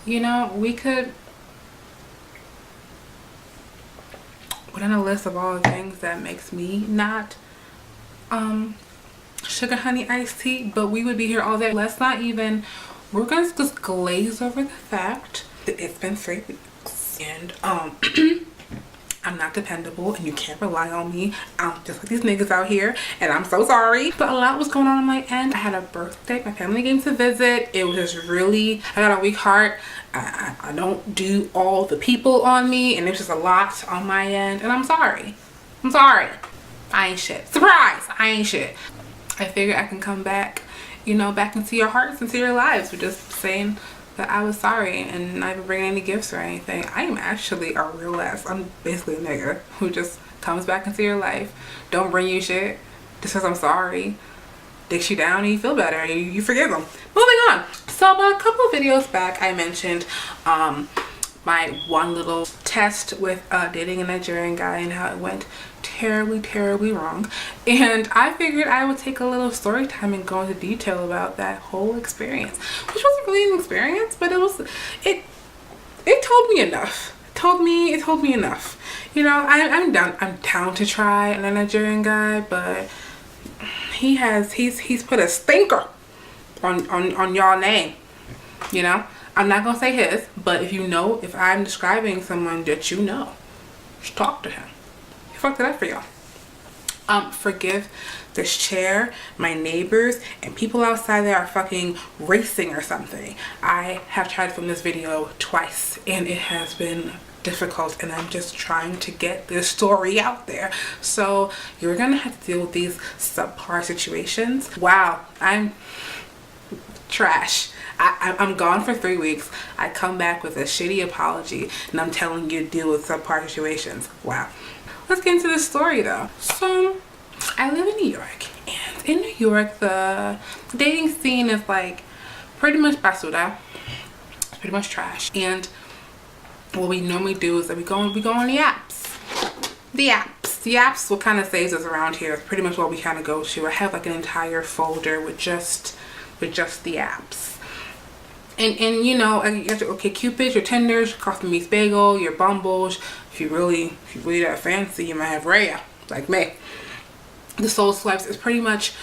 you know, we could put in a list of all the things that makes me not sugar honey iced tea, but we would be here all day. Let's not even, we're gonna just glaze over the fact that it's been 3 weeks and I'm not dependable and you can't rely on me. I'm just like these niggas out here and I'm so sorry. But a lot was going on my end. I had a birthday. My family came to visit. It was just really, I got a weak heart. I don't do all the people on me and there's just a lot on my end and I'm sorry. I'm sorry. I ain't shit. Surprise! I ain't shit. I figured I can come back, you know, back into your hearts, into your lives with just saying that I was sorry and not even bringing any gifts or anything. I am actually a real ass. I'm basically a nigga who just comes back into your life, don't bring you shit, just says I'm sorry, dicks you down and you feel better, you forgive them. Moving on. So about a couple of videos back I mentioned my one little test with dating a Nigerian guy and how it went terribly wrong, and I figured I would take a little story time and go into detail about that whole experience, which wasn't really an experience, but it told me enough. It told me enough. You know, I'm down to try a Nigerian guy, but he's put a stinker on y'all name. You know, I'm not gonna say his, but if I'm describing someone that you know, just talk to him. He fucked it up for y'all. Forgive this chair, my neighbors, and people outside that are fucking racing or something. I have tried to film this video twice and it has been difficult and I'm just trying to get this story out there. So you're gonna have to deal with these subpar situations. Wow, I'm trash. I'm gone for 3 weeks. I come back with a shitty apology and I'm telling you to deal with subpar situations. Wow. Let's get into the story though. So I live in New York, and in New York the dating scene is like pretty much basura. It's pretty much trash. And what we normally do is that we go on the apps. The apps what kind of saves us around here. It's pretty much what we kind of go to. I have like an entire folder with just the apps. And you know, you got your OkCupids, your Tinders, your Coffee Meets Bagel, your Bumbles. If you really that fancy, you might have Raya, like me. The Soul Swipes is pretty much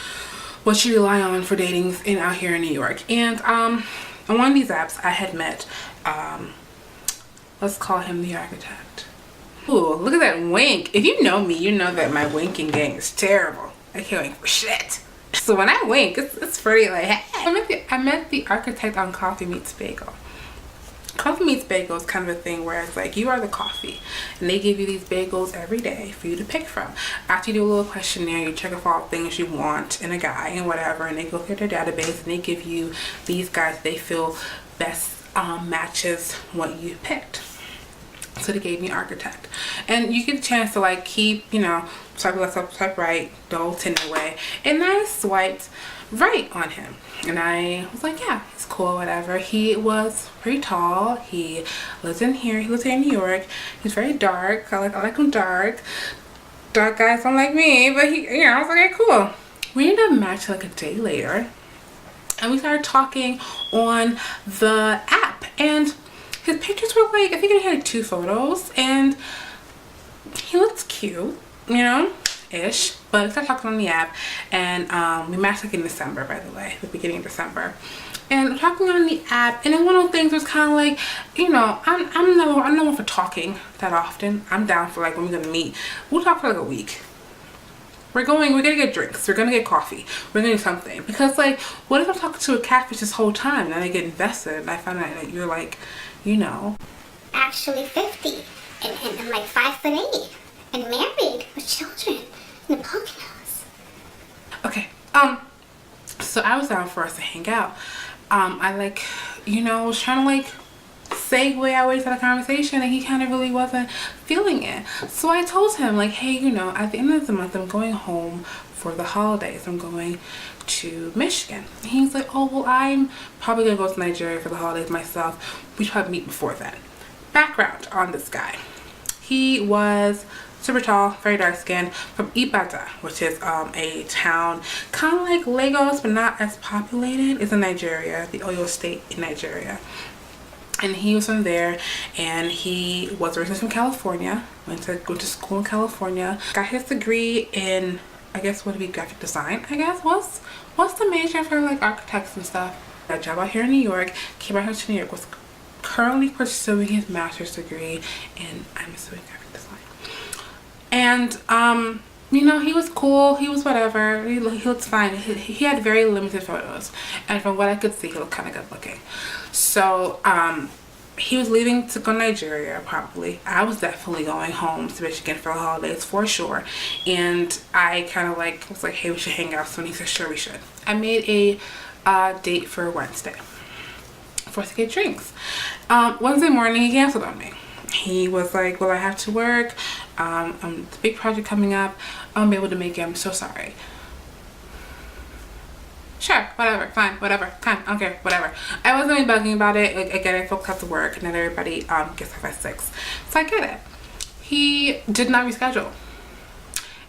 what you rely on for dating out here in New York. And on one of these apps, I had met, let's call him the architect. Ooh, look at that wink. If you know me, you know that my winking game is terrible. I can't wink for shit. So when I wink, it's pretty like, hey. I met the architect on Coffee Meets Bagel. Coffee Meets Bagel is kind of a thing where it's like you are the coffee and they give you these bagels every day for you to pick from. After you do a little questionnaire, you check off all things you want in a guy and whatever, and they go through their database and they give you these guys they feel best matches what you picked. So they gave me architect, and you get a chance to like keep, you know, swipe left, swipe right, the whole Tinder way. And I swiped right on him, and I was like, yeah, he's cool, whatever. He was pretty tall. He lives in here. He lives here in New York. He's very dark. I like him dark. Dark guys don't like me, but he, you know, I was like, okay, cool. We ended up matching like a day later, and we started talking on the app, and his pictures were like, I think he had 2 photos, and he looks cute, you know, ish. But we started talking on the app, and we matched like in December, by the way, the beginning of December. And talking on the app, and then one of the things was kind of like, you know, I'm no one for talking that often. I'm down for like when we're gonna meet, we'll talk for like a week. We're gonna get drinks, we're gonna get coffee, we're gonna do something. Because like, what if I'm talking to a catfish this whole time and then I get invested and I find out that you're like, you know, actually 50 and I'm like 5'8" and married with children in a Poconos. Okay, so I was down for us to hang out. I like, you know, was trying to like segue our way to the conversation, and he kind of really wasn't feeling it. So I told him like, hey, you know, at the end of the month I'm going home for the holidays. I'm going to Michigan. And he's like, oh well, I'm probably gonna go to Nigeria for the holidays myself. We should probably meet before then. Background on this guy: he was super tall, very dark skinned, from Ibadan, which is a town kind of like Lagos but not as populated. It's in Nigeria, the Oyo state in Nigeria. And he was from there, and he was originally from California, went to go to school in California, got his degree in, I guess would be graphic design, I guess. What's the major for like architects and stuff? Got a job out here in New York, came out here to New York, was currently pursuing his master's degree in, I'm assuming, graphic design. And you know, he was cool, he was whatever, he looked fine. He had very limited photos, and from what I could see, he looked kind of good looking. So he was leaving to go to Nigeria probably. I was definitely going home to Michigan for the holidays for sure, and I kind of like was like, hey, we should hang out soon. He said sure, we should. I made a date for Wednesday for us to get drinks. Wednesday morning he canceled on me. He was like, well, I have to work, the big project coming up, I won't be able to make it, I'm so sorry. Sure, whatever, fine, whatever, fine, I don't care, whatever. I wasn't really bugging about it. Like, again, folks have to work, and not everybody gets off at 6. So I get it. He did not reschedule.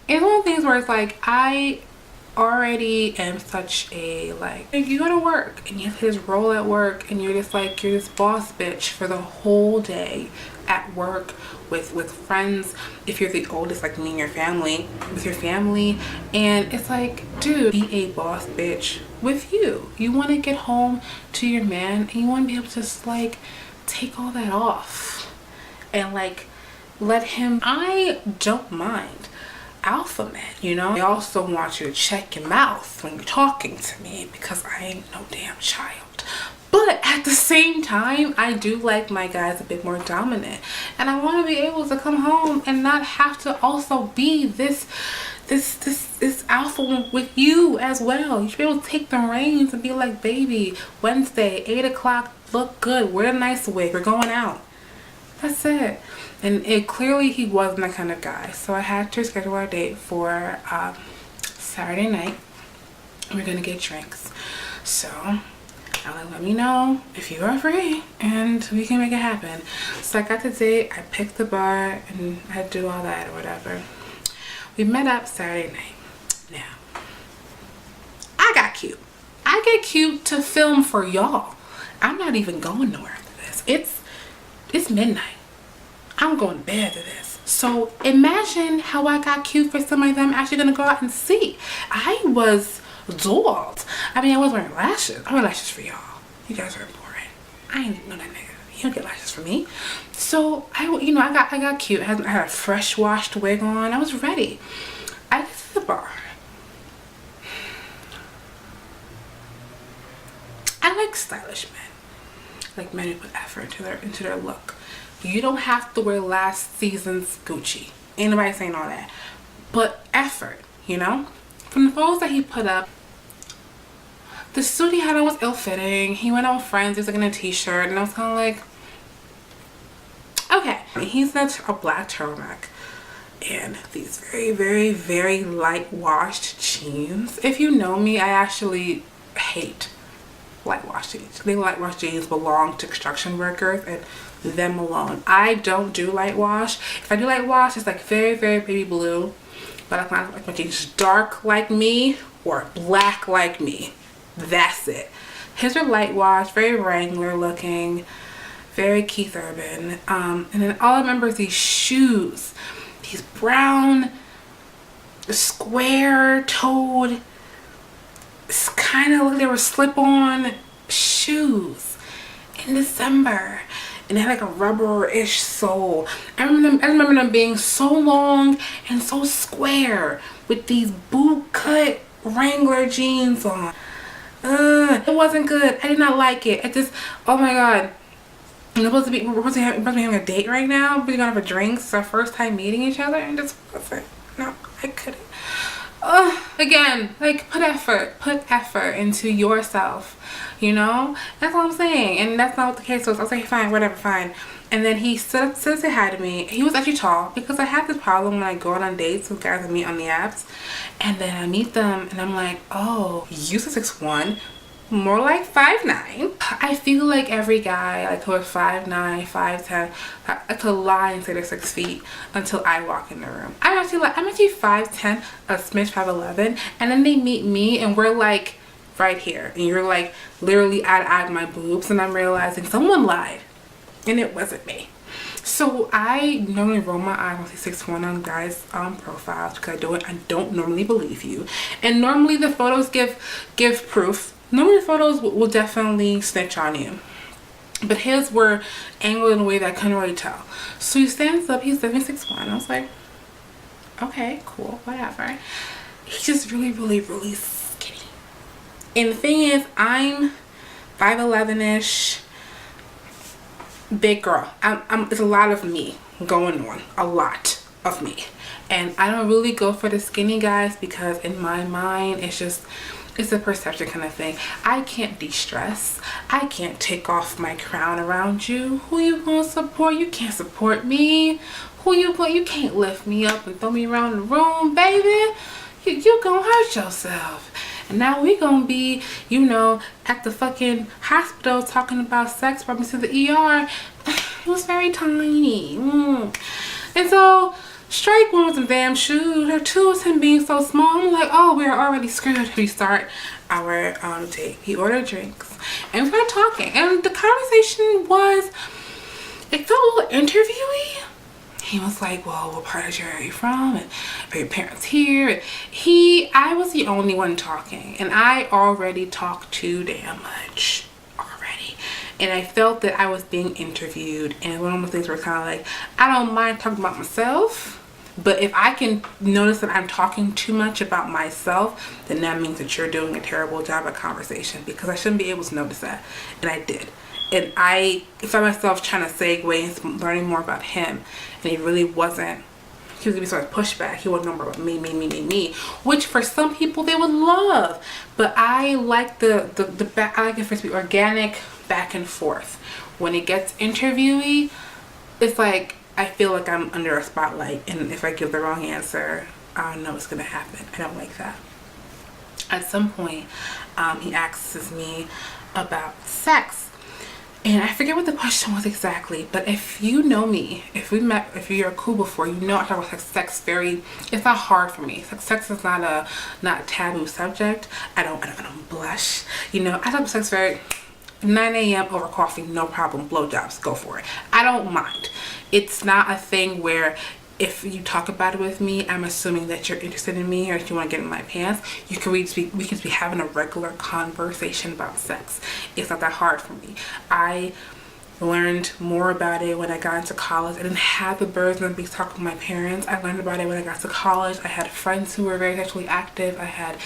It's one of the things where it's like, I already am such a, like you go to work, and you have his role at work, and you're just like, you're this boss bitch for the whole day at work with friends, if you're the oldest like me and your family, with your family. And it's like, dude, be a boss bitch with you. You want to get home to your man, and you want to be able to just like take all that off and like let him. I don't mind alpha man, you know. I also want you to check your mouth when you're talking to me, because I ain't no damn child. But at the same time, I do like my guys a bit more dominant, and I want to be able to come home and not have to also be this alpha with you as well. You should be able to take the reins and be like, baby, Wednesday 8 o'clock, look good, wear a nice wig, we're going out. That's it. And it clearly he wasn't that kind of guy, so I had to schedule our date for Saturday night. We're gonna get drinks, so I'll let me know if you are free and we can make it happen. So I got the date, I picked the bar, and I had to do all that or whatever. We met up Saturday night. Now I got cute. I get cute to film for y'all. I'm not even going nowhere after this. It's midnight. I'm going to bed to this. So imagine how I got cute for somebody that I'm actually going to go out and see. I was dolled. I mean, I was wearing lashes. I wear lashes for y'all. You guys are important. I ain't know that nigga. You don't get lashes for me. So I got cute. I had a fresh washed wig on. I was ready. I get to the bar. I like stylish men. Like men who put effort into their look. You don't have to wear last season's Gucci. Ain't nobody saying all that. But effort, you know? From the photos that he put up, the suit he had on was ill-fitting. He went out with friends. He was like in a t-shirt. And I was kind of like, okay. He's in a black turtleneck. And these very, very, very light washed jeans. If you know me, I actually hate light washed jeans. The light washed jeans belong to construction workers and them alone. I don't do light wash. If I do light wash, it's like very, very baby blue. But I find like my jeans dark like me or black like me. That's it. His are light wash, very Wrangler looking, very Keith Urban. And then all I remember is these shoes. These brown, square-toed, kind of like they were slip-on shoes in December. And they had like a rubber-ish sole. I remember them being so long and so square with these boot-cut Wrangler jeans on. It wasn't good. I did not like it. Oh my god. We're supposed to be having a date right now. We're gonna have a drink. It's our first time meeting each other, and just wasn't. No, I couldn't. Again, like put effort into yourself, you know. That's what I'm saying, and that's not what the case was. I was like, fine, whatever, fine. And then he stood up to say hi to me. He was actually tall, because I have this problem when I go on dates with guys I meet on the apps, and then I meet them and I'm like, oh, you 6'1", more like 5'9". I feel like every guy like who is 5'9", 5'10", I could lie and say they're 6 feet until I walk in the room. I'm actually 5'10", a smidge 5'11", and then they meet me and we're like right here, and you're like literally eye to eye with my boobs, and I'm realizing someone lied. and it wasn't me. So I normally roll my eyes when I see 6'1" on guys' profiles because I don't normally believe you, and normally the photos give proof. Normally the photos will definitely snitch on you, but his were angled in a way that I couldn't really tell. So he stands up, he's 6'1". I was like, okay, cool, whatever. He's just really, really, really skinny. And the thing is, I'm 5'11"-ish, big girl. There's a lot of me going on, a lot of me, and I don't really go for the skinny guys because in my mind it's a perception kind of thing. I can't de-stress. I can't take off my crown around you. Who you gonna support? You can't support me. You can't lift me up and throw me around the room, baby. You gonna hurt yourself. And now we gonna be, you know, at the fucking hospital talking about sex, brought me to the ER. It was very tiny. And so, strike one with some damn shoes, or two is him being so small. I'm like, oh, we're already screwed. We start our date. He ordered drinks, and we started talking. And the conversation was, it felt a little interviewy. He was like, well, what part of Jersey are you from? And are your parents here? I was the only one talking, and I already talked too damn much already. And I felt that I was being interviewed, and one of the things were kind of like, I don't mind talking about myself, but if I can notice that I'm talking too much about myself, then that means that you're doing a terrible job at conversation, because I shouldn't be able to notice that. And I did. And I found myself trying to segue and learning more about him, and he really wasn't. He was giving me sort of pushback. He wasn't more about me, which for some people they would love. But I like I like it for it to be organic, back and forth. When it gets interviewee, it's like I feel like I'm under a spotlight, and if I give the wrong answer, I don't know what's gonna happen. I don't like that. At some point, he asks me about sex. And I forget what the question was exactly, but if you know me, if you're cool before, you know I talk about sex very, it's not hard for me. Sex is not a taboo subject. I don't blush. You know, I talk about sex very, 9 a.m. over coffee, no problem, blowjobs, go for it. I don't mind. It's not a thing where if you talk about it with me, I'm assuming that you're interested in me or if you want to get in my pants. We can be having a regular conversation about sex. It's not that hard for me. I learned more about it when I got into college. I didn't have the burden of being talking with my parents. I learned about it when I got to college. I had friends who were very sexually active. I had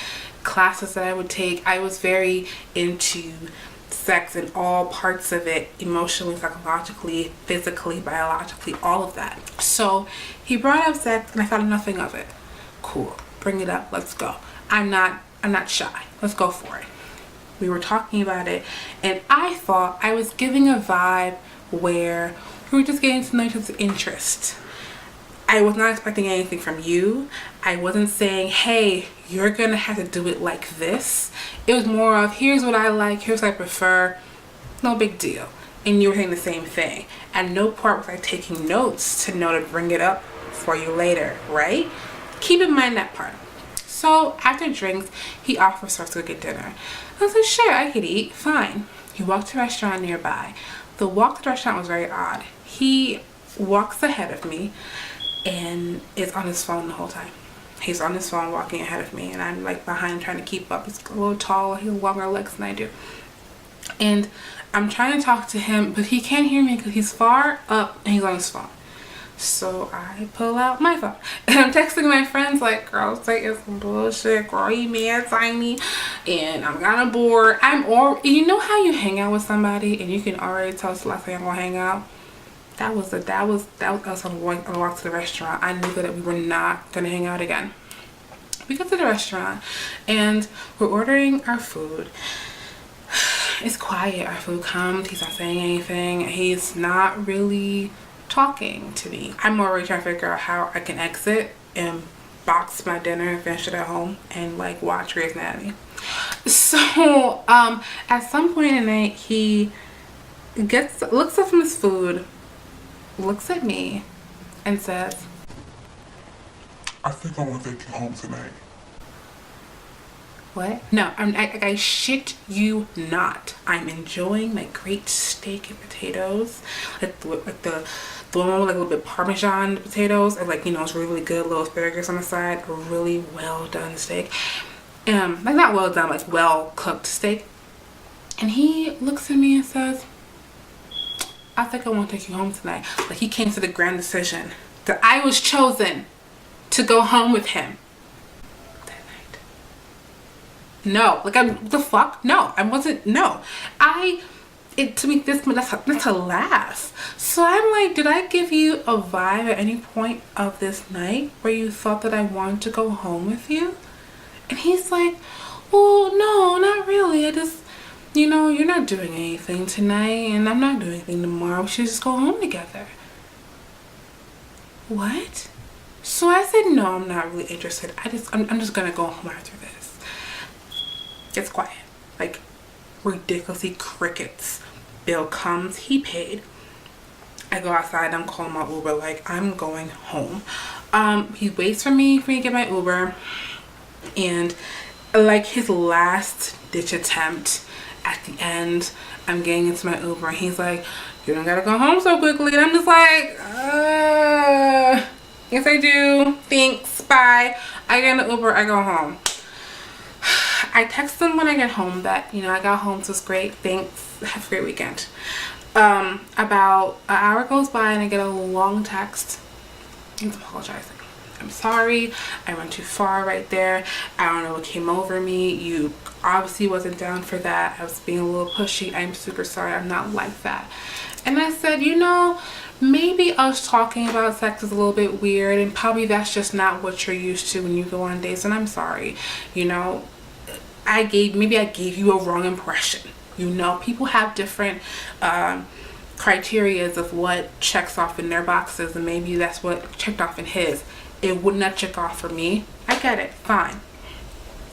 classes that I would take. I was very into sex in all parts of it, emotionally, psychologically, physically, biologically, all of that. So he brought up sex and I thought nothing of it. Cool, bring it up, let's go. I'm not shy, let's go for it. We were talking about it, and I thought I was giving a vibe where we were just getting to know each other's interest. I was not expecting anything from you. I wasn't saying, hey, you're gonna have to do it like this. It was more of, here's what I like, here's what I prefer, no big deal. And you were saying the same thing. At no part was I taking notes to know to bring it up for you later, right? Keep in mind that part. So after drinks, he offers for us to go get dinner. I was like, sure, I could eat, fine. He walked to a restaurant nearby. The walk to the restaurant was very odd. He walks ahead of me and is on his phone the whole time. He's on his phone walking ahead of me, and I'm like behind him trying to keep up. He's a little tall, he has longer legs than I do. And I'm trying to talk to him, but he can't hear me because he's far up and he's on his phone. So I pull out my phone and I'm texting my friends like, girl, say it's some bullshit, girl, you mad tiny, and I'm kind of bored. You know how you hang out with somebody and you can already tell it's the last time I'm gonna hang out? That was us on the walk to the restaurant. I knew that we were not gonna hang out again. We get to the restaurant and we're ordering our food. It's quiet. Our food comes. He's not saying anything. He's not really talking to me. I'm already trying to figure out how I can exit and box my dinner and finish it at home and like watch Grey's Anatomy. So at some point in the night, he looks up from his food, looks at me, and says, I think I want to take you home tonight. What? No, I shit you not. I'm enjoying my great steak and potatoes, like the one with like a little bit of Parmesan potatoes, and like, you know, it's really good, little asparagus on the side, a really well done steak. Like not well done, like well cooked steak. And he looks at me and says, I think I want to take you home tonight. Like he came to the grand decision that I was chosen to go home with him. No, like the fuck? No, I wasn't. No, to me that's a laugh. So I'm like, did I give you a vibe at any point of this night where you thought that I wanted to go home with you? And he's like, well, no, not really. I just, you know, you're not doing anything tonight, and I'm not doing anything tomorrow. We should just go home together. What? So I said, no, I'm not really interested. I'm just gonna go home after this. Gets quiet, like ridiculously crickets. Bill comes, he paid. I go outside, I'm calling my Uber, like I'm going home. He waits for me to get my Uber, and like his last ditch attempt at the end, I'm getting into my Uber and he's like, you don't gotta go home so quickly. And I'm just like, yes I do, thanks, bye. I get in the Uber, I go home. I text them when I get home that, you know, I got home, so it's great, thanks, have a great weekend. About an hour goes by and I get a long text. He's apologizing. I'm sorry, I went too far right there. I don't know what came over me. You obviously wasn't down for that. I was being a little pushy. I'm super sorry. I'm not like that. And I said, you know, maybe us talking about sex is a little bit weird, and probably that's just not what you're used to when you go on dates, and I'm sorry. You know, maybe I gave you a wrong impression. You know, people have different criterias of what checks off in their boxes, and maybe that's what checked off in his. It would not check off for me. I get it, fine.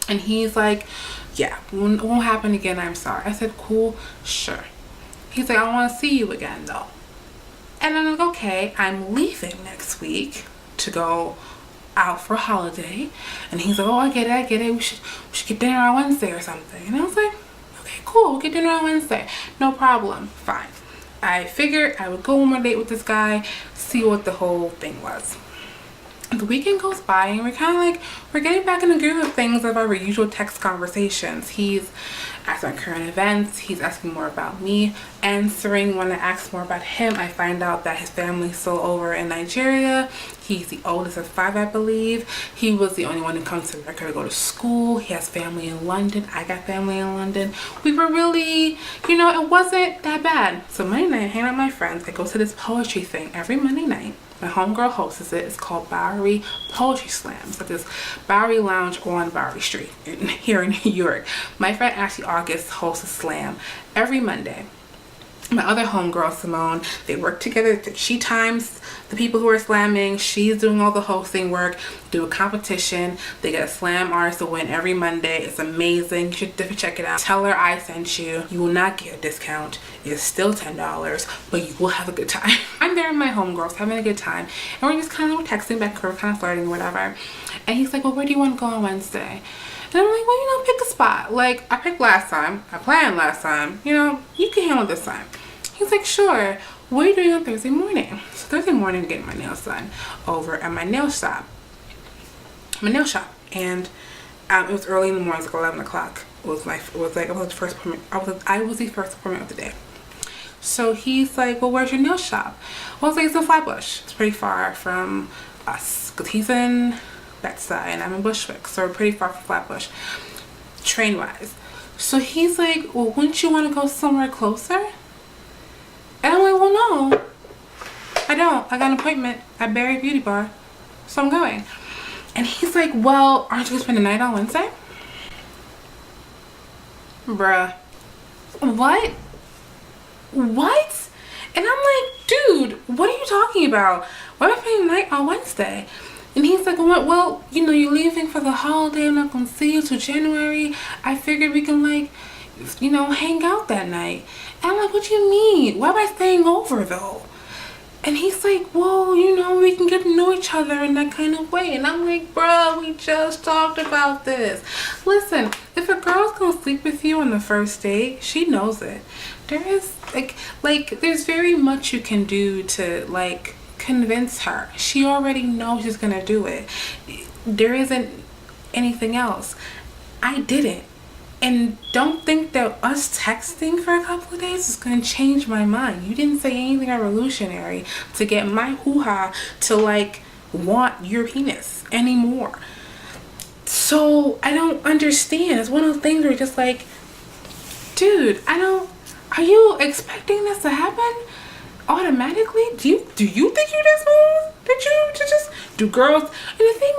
And he's like, yeah, it won't happen again, I'm sorry. I said, cool, sure. He's like, I want to see you again though. And I'm like, okay, I'm leaving next week to go out for a holiday. And he's like, oh, I get it, we should get dinner on Wednesday or something. And I was like, okay, cool, we'll get dinner on Wednesday, no problem, fine. I figured I would go on a date with this guy, see what the whole thing was. The weekend goes by and we're kind of like, we're getting back in the groove of things of our usual text conversations. He's asking about current events, he's asking more about me, answering when I ask more about him. I find out that his family's still over in Nigeria. He's the oldest of 5, I believe. He was the only one who comes to America to go to school. He has family in London. I got family in London. We were really, you know, it wasn't that bad. So Monday night, I hang out with my friends. I go to this poetry thing every Monday night. My homegirl hosts it. It's called Bowery Poetry Slams at this Bowery Lounge on Bowery Street here in New York. My friend Ashley August hosts a slam every Monday. My other homegirl Simone, they work together. She times the people who are slamming. She's doing all the hosting work. Do a competition. They get a slam artist to win every Monday. It's amazing. You should definitely check it out. Tell her I sent you. You will not get a discount. It's still $10, but you will have a good time. I'm there with my homegirls having a good time, and we're just kind of texting back, we're kind of flirting, whatever. And he's like, well, where do you want to go on Wednesday? And I'm like, well, you know, pick a spot. Like, I picked last time. I planned last time. You know, you can handle this time. He's like, sure. What are you doing on Thursday morning? So Thursday morning, I'm getting my nails done over at my nail shop. And it was early in the morning, it was like 11 o'clock. I was the first appointment of the day. So he's like, well, where's your nail shop? Well, I was like, it's in Flatbush. It's pretty far from us, because he's in Bed-Stuy and I'm in Bushwick, so we're pretty far from Flatbush, train-wise. So he's like, well, wouldn't you want to go somewhere closer? And I'm like, well, no, I don't. I got an appointment at Barry Beauty Bar, so I'm going. And he's like, well, aren't you going to spend the night on Wednesday? Bruh. What? And I'm like, dude, what are you talking about? Why am I spending the night on Wednesday? And he's like, well, you know, you're leaving for the holiday. I'm not going to see you till January. I figured we can, like, you know, hang out that night. And I'm like, what do you mean? Why am I staying over, though? And he's like, well, you know, we can get to know each other in that kind of way. And I'm like, bro, we just talked about this. Listen, if a girl's gonna sleep with you on the first date, she knows it. There is like there's very much you can do to like convince her. She already knows she's gonna do it. There isn't anything else. I didn't. And don't think that us texting for a couple of days is going to change my mind. You didn't say anything revolutionary to get my hoo-ha to like want your penis anymore. So I don't understand. It's one of those things where you're just like, dude, are you expecting this to happen automatically? Do you think you this move? Did you just do girls? And the thing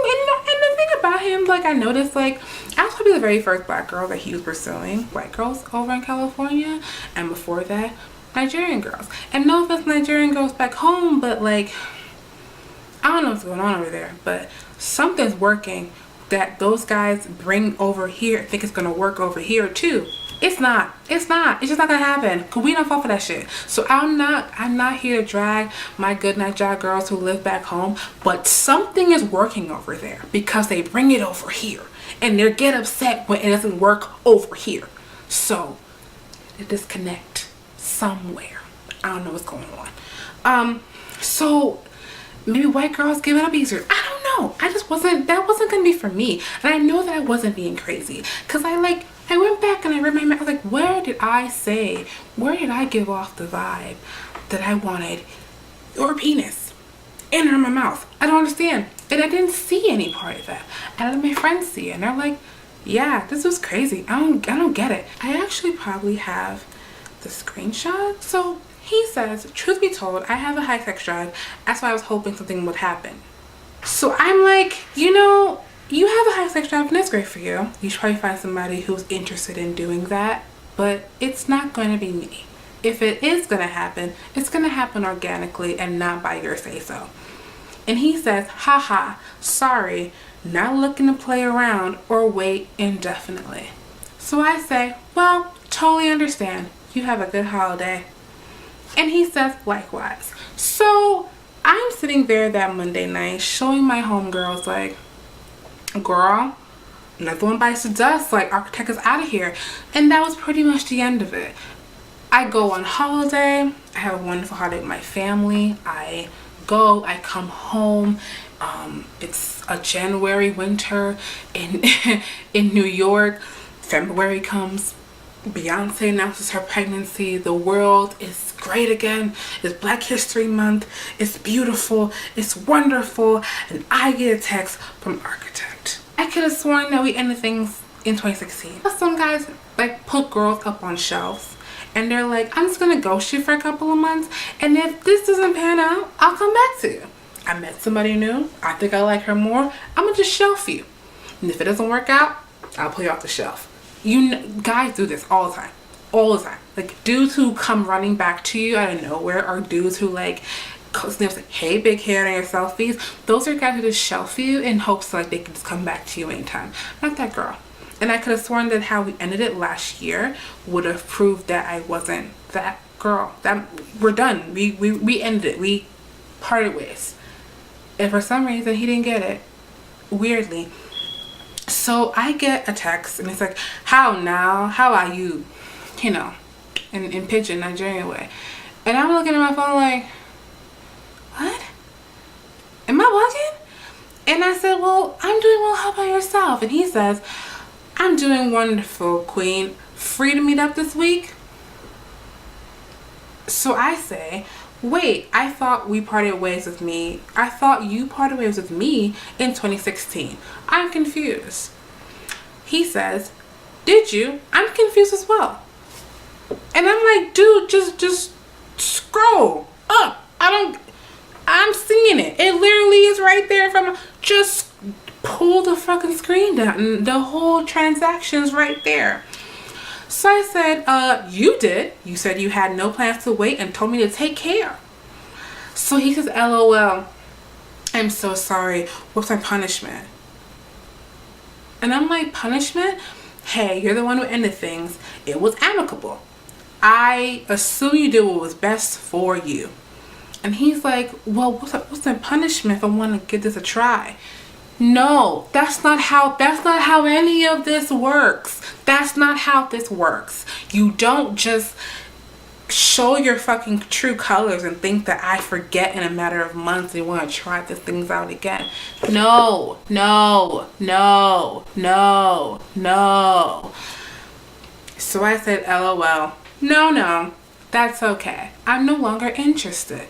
about him, like I noticed, like I was probably the very first black girl that he was pursuing, white girls over in California, and before that, Nigerian girls. And no offense, Nigerian girls back home, but like I don't know what's going on over there, but something's working that those guys bring over here. I think it's gonna work over here too. It's not. It's just not gonna happen. Cause we don't fall for that shit. So I'm not here to drag my good night job girls who live back home, but something is working over there because they bring it over here and they get upset when it doesn't work over here. So a disconnect somewhere. I don't know what's going on. So maybe white girls give it up easier. I don't know. That wasn't gonna be for me. And I know that I wasn't being crazy. Cause I went back and I read my mind. I was like, where did I give off the vibe that I wanted your penis in my mouth? I don't understand. And I didn't see any part of that. And I let my friends see it. And they're like, yeah, this was crazy. I don't get it. I actually probably have the screenshot. So he says, truth be told, I have a high sex drive. That's why I was hoping something would happen. So I'm like, you know, you have a high sex drive and that's great for you. You should probably find somebody who's interested in doing that, but it's not going to be me. If it is going to happen, it's going to happen organically and not by your say so. And he says, haha, sorry, not looking to play around or wait indefinitely. So I say, well, totally understand. You have a good holiday. And he says likewise. So I'm sitting there that Monday night showing my homegirls like, girl, another one bites the dust, like architect is out of here. And that was pretty much the end of it. I go on holiday. I have a wonderful holiday with my family. I come home. It's a January winter in in New York. February comes. Beyonce announces her pregnancy. The world is great again. It's Black History Month. It's beautiful. It's wonderful. And I get a text from architect. I could have sworn that we ended things in 2016. Some guys like put girls up on shelves and they're like, I'm just gonna ghost you for a couple of months, and if this doesn't pan out, I'll come back to you. I met somebody new. I think I like her more. I'm gonna just shelf you. And if it doesn't work out, I'll pull you off the shelf. Guys do this all the time. Like dudes who come running back to you out of nowhere, or dudes who like sniffs like, hey, big head on your selfies. Those are guys who just shelf you in hopes like they can just come back to you anytime. Not that girl. And I could have sworn that how we ended it last year would have proved that I wasn't that girl. That we're done. We ended it. We parted ways. And for some reason he didn't get it. Weirdly. So I get a text and it's like, how now? How are you? You know, in pidgin, Nigerian way. And I'm looking at my phone like, what? Am I bugging? And I said, well, I'm doing well. How about yourself? And he says, I'm doing wonderful, queen. Free to meet up this week? So I say, wait, I thought we parted ways with me. I thought you parted ways with me in 2016. I'm confused. He says, did you? I'm confused as well. And I'm like, dude, just scroll up. I'm seeing it. It literally is right there. Just pull the fucking screen down and the whole transaction's right there. So I said, you did. You said you had no plans to wait and told me to take care. So he says, LOL, I'm so sorry. What's my punishment? And I'm like, punishment? Hey, you're the one who ended things. It was amicable. I assume you did what was best for you. And he's like, well, what's the punishment if I want to give this a try? No, that's not how any of this works. That's not how this works. You don't just show your fucking true colors and think that I forget in a matter of months and want to try these things out again. No, no, no, no, no. So I said, LOL. No, that's okay. I'm no longer interested.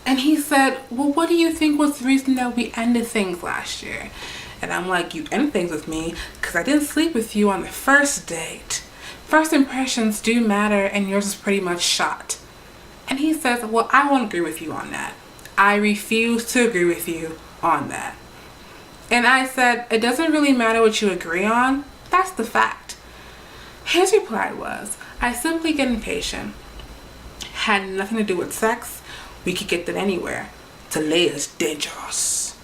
And he said, well, what do you think was the reason that we ended things last year? And I'm like, you end things with me because I didn't sleep with you on the first date. First impressions do matter, and yours is pretty much shot. And he says, well, I won't agree with you on that. I refuse to agree with you on that. And I said, it doesn't really matter what you agree on. That's the fact. His reply was, I simply get impatient. Had nothing to do with sex. We could get that anywhere. Delay is dangerous.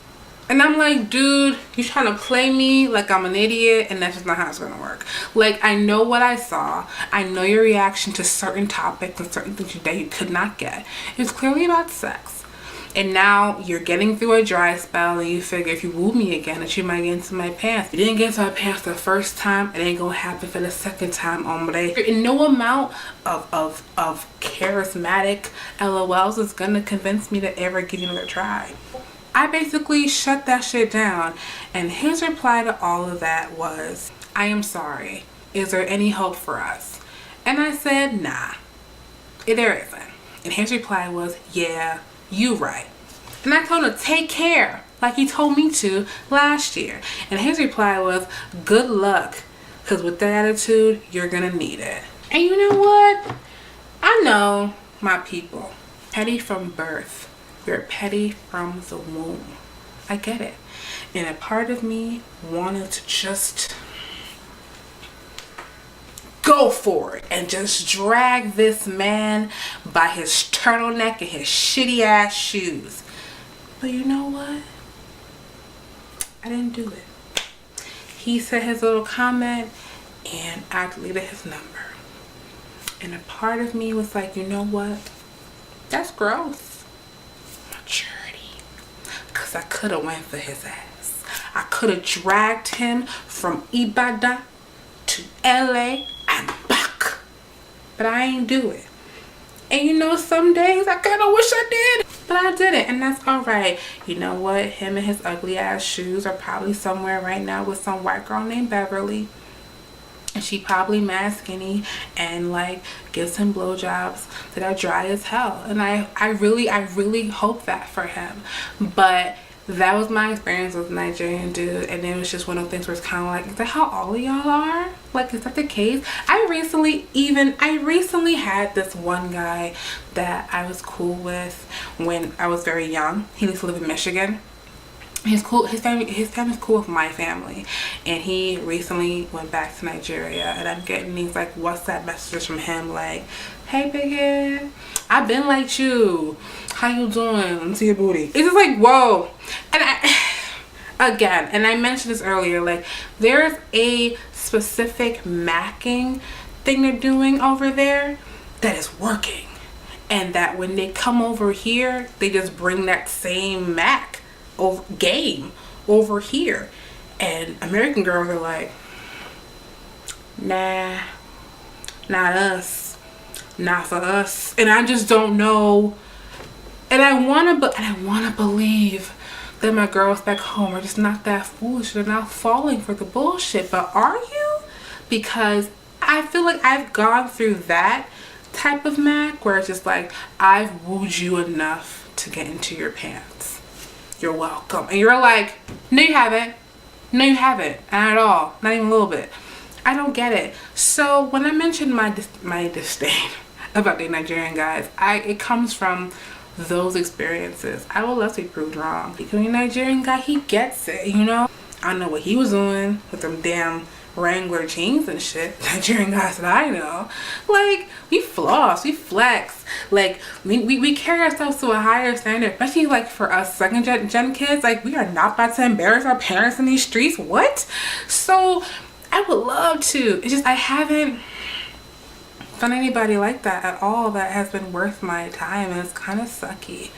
And I'm like, dude, you trying to play me like I'm an idiot, and that's just not how it's gonna work. Like, I know what I saw. I know your reaction to certain topics and certain things that you could not get. It's clearly about sex. And now you're getting through a dry spell, and you figure if you woo me again that you might get into my pants. If you didn't get into my pants the first time, it ain't gonna happen for the second time, hombre. And no amount of charismatic LOLs is gonna convince me to ever give you another try. I basically shut that shit down, and his reply to all of that was, I am sorry. Is there any hope for us? And I said, nah, there isn't. And his reply was, yeah, you right. And I told him to take care, like he told me to last year. And his reply was, good luck, because with that attitude, you're gonna need it. And you know what? I know my people. Petty from birth. We're petty from the womb. I get it. And a part of me wanted to just go for it and just drag this man by his turtleneck and his shitty ass shoes. But you know what? I didn't do it. He said his little comment, and I deleted his number. And a part of me was like, you know what? That's gross. Maturity. Because I could have went for his ass. I could have dragged him from Ibadan to LA and back. But I ain't do it. And you know, some days I kind of wish I did. But I didn't, and that's alright. You know what? Him and his ugly ass shoes are probably somewhere right now with some white girl named Beverly. And she probably mad skinny and like gives him blowjobs that are dry as hell. And I really hope that for him. But that was my experience with a Nigerian dude, and it was just one of those things where it's kind of like, is that how all of y'all are? Like, is that the case? I recently had this one guy that I was cool with when I was very young. He used to live in Michigan. His family's cool with my family, and he recently went back to Nigeria, and I'm getting these like WhatsApp messages from him like, hey big head, I've been like you, how you doing, let me see your booty. It's just like, whoa. And I mentioned this earlier, like there's a specific macking thing they're doing over there that is working, and that when they come over here they just bring that same mac game over here, and American girls are like, nah, not us, not for us. And I just don't know, and I want to believe that my girls back home are just not that foolish. They're not falling for the bullshit. But are you? Because I feel like I've gone through that type of mac where it's just like, I've wooed you enough to get into your pants. You're welcome. And you're like, no you haven't. No you haven't. Not at all. Not even a little bit. I don't get it. So when I mentioned my disdain about the Nigerian guys, it comes from those experiences. I will love to be proved wrong. Because the Nigerian guy, he gets it, you know? I don't know what he was doing with them damn Wrangler jeans and shit. Nigerian guys that I know, like, we floss, we flex, like we carry ourselves to a higher standard, especially like for us second gen kids. Like, we are not about to embarrass our parents in these streets. What? So I would love to. It's just I haven't find anybody like that at all that has been worth my time, and it's kind of sucky.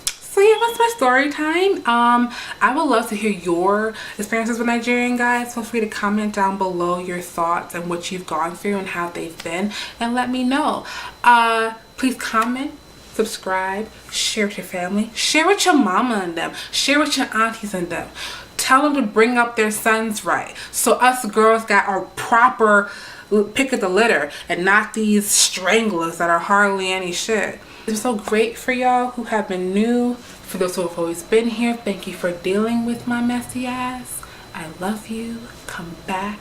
So yeah, that's my story time. I would love to hear your experiences with Nigerian guys. Feel free to comment down below your thoughts and what you've gone through and how they've been, and let me know. Please comment, subscribe, share with your family, share with your mama and them, share with your aunties and them. Tell them to bring up their sons right, so us girls got our proper pick of the litter and not these stranglers that are hardly any shit. I'm so great for y'all who have been new. For those who have always been here, thank you for dealing with my messy ass. I love you. Come back.